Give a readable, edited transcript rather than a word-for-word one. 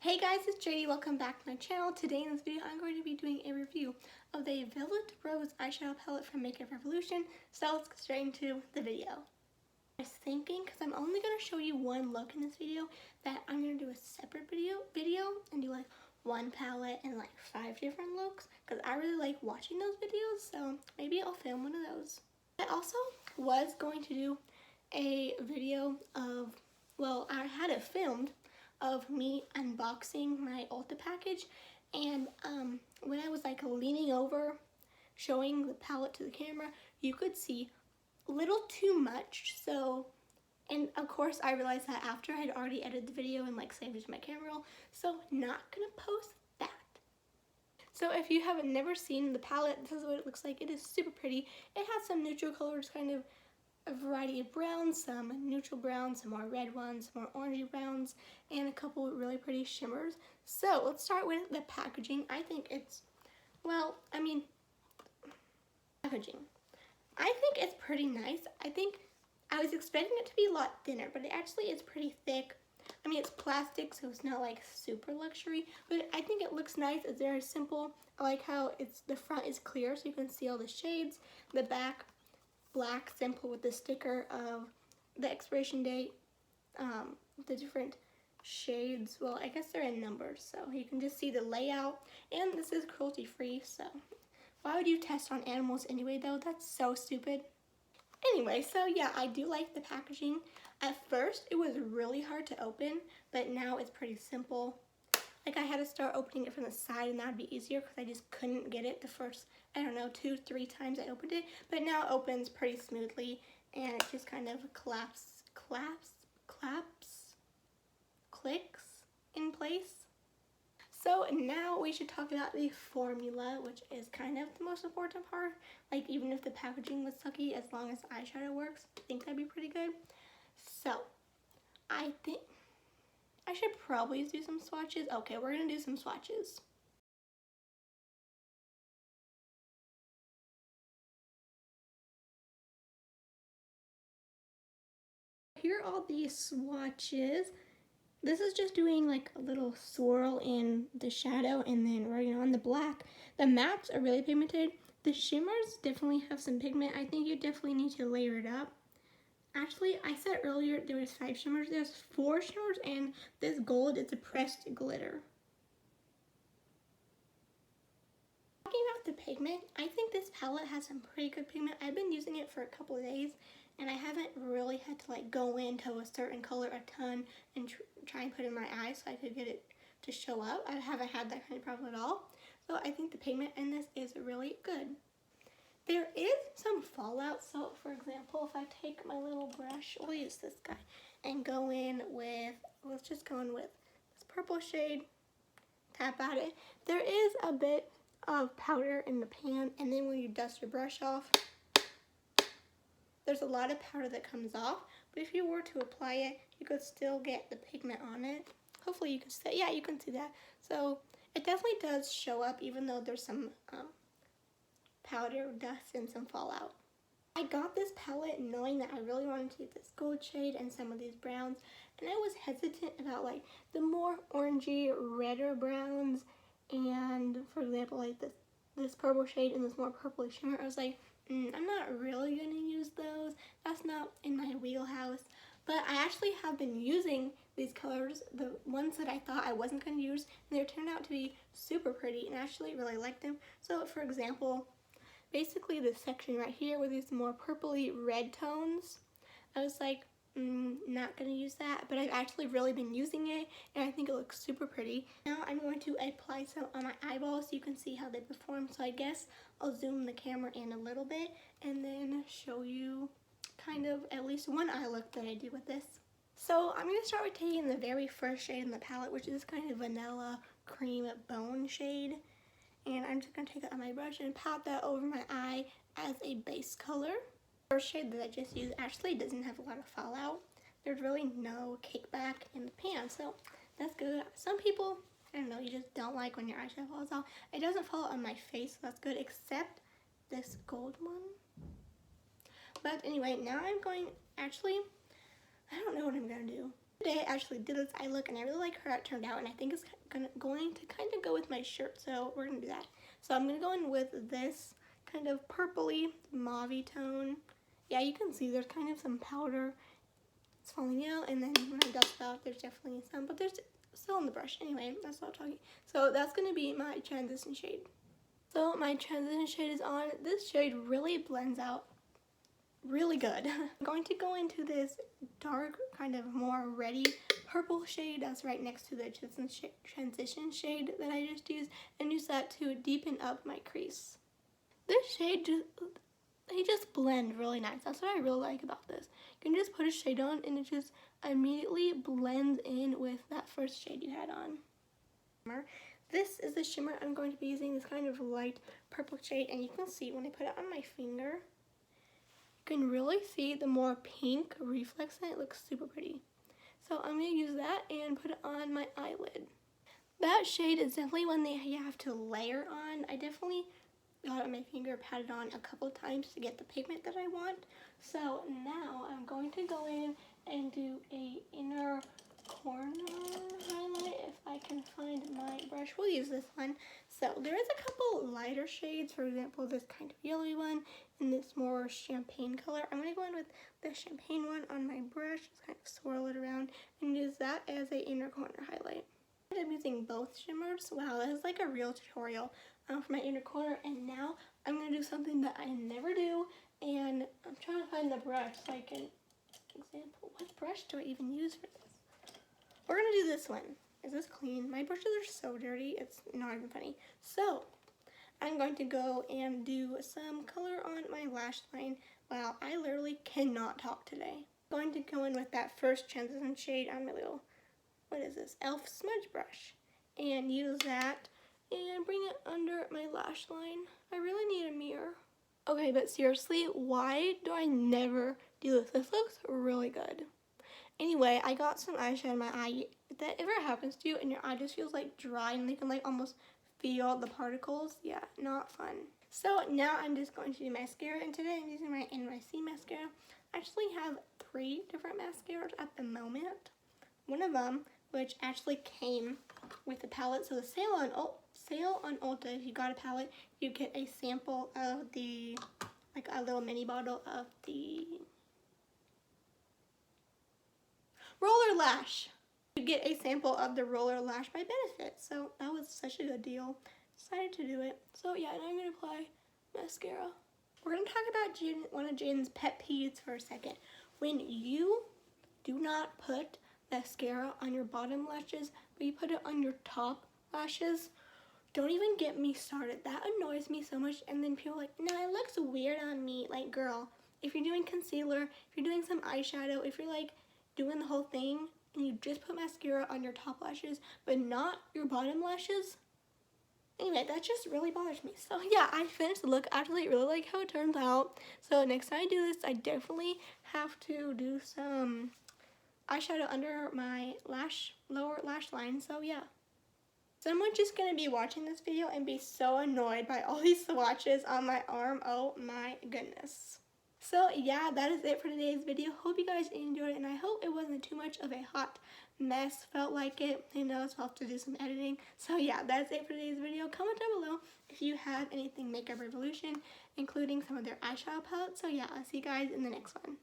Hey guys, it's JD. Welcome back to my channel. Today in this video, I'm going to be doing a review of the Velvet Rose eyeshadow palette from Makeup Revolution. So let's get straight into the video. I was thinking, because I'm only going to show you one look in this video, that I'm going to do a separate video and do like one palette and like 5 different looks, because I really like watching those videos, so maybe I'll film one of those. I also was going to do a video of, well, I had it filmed, of me unboxing my Ulta package, and when I was like leaning over showing the palette to the camera, you could see a little too much. So, and of course I realized that after I had already edited the video and like saved it to my camera roll, so not gonna post that. So if you haven't never seen the palette, this is what it looks like. It is super pretty. It has some neutral colors, kind of a variety of browns, some neutral browns, some more red ones, some more orangey browns, and a couple really pretty shimmers. So let's start with the packaging. I think it's, well, packaging. I think it's pretty nice. I think I was expecting it to be a lot thinner, but it actually is pretty thick. I mean, it's plastic, so it's not like super luxury, but I think it looks nice. It's very simple. I like how the front is clear, so you can see all the shades. The back, black, simple, with the sticker of the expiration date, the different shades. Well, I guess they're in numbers, so you can just see the layout. And this is cruelty free, so why would you test on animals anyway, though? That's so stupid. Anyway, so yeah, I do like the packaging. At first, it was really hard to open, but now it's pretty simple. Like, I had to start opening it from the side, and that would be easier because I just couldn't get it the first, I don't know, 2-3 times I opened it. But now it opens pretty smoothly, and it just kind of clicks in place. So now we should talk about the formula, which is kind of the most important part. Like, even if the packaging was sucky, as long as the eyeshadow works, I think that'd be pretty good. So, I think I should probably do some swatches. Okay, we're gonna do some swatches. Here are all these swatches. This is just doing like a little swirl in the shadow and then writing on the black. The mattes are really pigmented. The shimmers definitely have some pigment. I think you definitely need to layer it up. Actually, I said earlier there was 5 shimmers. There's 4 shimmers, and this gold is a pressed glitter. Talking about the pigment, I think this palette has some pretty good pigment. I've been using it for a couple of days, and I haven't really had to like go into a certain color a ton and try and put it in my eyes so I could get it to show up. I haven't had that kind of problem at all. So I think the pigment in this is really good. There is some fallout. So for example, if I take my little brush, we'll use this guy, and go in with, let's just go in with this purple shade, tap at it. There is a bit of powder in the pan, and then when you dust your brush off, there's a lot of powder that comes off, but if you were to apply it, you could still get the pigment on it. Hopefully you can see, yeah, you can see that. So it definitely does show up, even though there's some powder, dust, and some fallout. I got this palette knowing that I really wanted to use this gold shade and some of these browns, and I was hesitant about like the more orangey, redder browns, and for example, like this purple shade and this more purpley shimmer. I was like, I'm not really gonna use those. That's not in my wheelhouse. But I actually have been using these colors, the ones that I thought I wasn't gonna use, and they turned out to be super pretty, and I actually really like them. So for example, basically this section right here with these more purpley red tones, I was like, not gonna use that, but I've actually really been using it, and I think it looks super pretty. Now I'm going to apply some on my eyeballs so you can see how they perform. So I guess I'll zoom the camera in a little bit and then show you kind of at least one eye look that I do with this. So I'm gonna start with taking the very first shade in the palette, which is kind of vanilla cream bone shade. And I'm just going to take it on my brush and pat that over my eye as a base color. The first shade that I just used actually doesn't have a lot of fallout. There's really no kickback in the pan, so that's good. Some people, I don't know, you just don't like when your eyeshadow falls off. It doesn't fall on my face, so that's good, except this gold one. But anyway, now I'm going, actually, I don't know what I'm going to do. Today I actually did this eye look and I really like how it turned out, and I think it's going to kind of go with my shirt, so we're going to do that. So I'm going to go in with this kind of purpley mauve tone. Yeah, you can see there's kind of some powder. It's falling out, and then when I dust off, there's definitely some, but there's still on the brush. Anyway, that's not talking. So that's going to be my transition shade. So my transition shade is on. This shade really blends out really good. I'm going to go into this dark, kind of more reddy purple shade that's right next to the transition shade that I just used, and use that to deepen up my crease. This shade they just blend really nice. That's what I really like about this. You can just put a shade on and it just immediately blends in with that first shade you had on. This is the shimmer I'm going to be using, this kind of light purple shade, and you can see when I put it on my finger, you can really see the more pink reflex in it. It looks super pretty. So I'm going to use that and put it on my eyelid. That shade is definitely one that you have to layer on. I definitely got it on my finger, pat it on a couple of times to get the pigment that I want. So now I'm going to go in and do a inner corner highlight. If I can find my brush, we'll use this one. So there is a couple lighter shades, for example this kind of yellowy one and this more champagne color. I'm going to go in with the champagne one on my brush, just kind of swirl it around and use that as an inner corner highlight. I'm using both shimmers. Wow, that is like a real tutorial for my inner corner, and now I'm going to do something that I never do, and I'm trying to find the brush so I can example. What brush do I even use for this? We're going to do this one. Is this clean? My brushes are so dirty, it's not even funny. So I'm going to go and do some color on my lash line. Wow, I literally cannot talk today. I'm going to go in with that first transition shade on my little, what is this, e.l.f. smudge brush, and use that and bring it under my lash line. I really need a mirror. Okay, but seriously, why do I never do this? This looks really good. Anyway, I got some eyeshadow in my eye. If that ever happens to you and your eye just feels like dry and you can like almost feel the particles, yeah, not fun. So now I'm just going to do mascara, and today I'm using my NYC mascara. I actually have 3 different mascaras at the moment. One of them, which actually came with the palette, so the sale on Ulta, if you got a palette, you get a sample of the, like a little mini bottle of the roller lash. You get a sample of the roller lash by Benefit, so that was such a good deal. Decided to do it. So yeah, now I'm going to apply mascara. We're going to talk about one of Jaden's pet peeves for a second. When you do not put mascara on your bottom lashes, but you put it on your top lashes, don't even get me started. That annoys me so much. And then people are like, no, it looks weird on me. Like, girl, if you're doing concealer, if you're doing some eyeshadow, if you're like doing the whole thing and you just put mascara on your top lashes but not your bottom lashes, anyway, that just really bothers me. So yeah, I finished the look. I actually really like how it turns out. So next time I do this, I definitely have to do some eyeshadow under my lower lash line. So yeah, someone's just gonna be watching this video and be so annoyed by all these swatches on my arm. Oh my goodness. So yeah, that is it for today's video. Hope you guys enjoyed it, and I hope it wasn't too much of a hot mess. Felt like it, you know, so I'll have to do some editing. So yeah, that's it for today's video. Comment down below if you have anything Makeup Revolution, including some of their eyeshadow palettes. So yeah, I'll see you guys in the next one.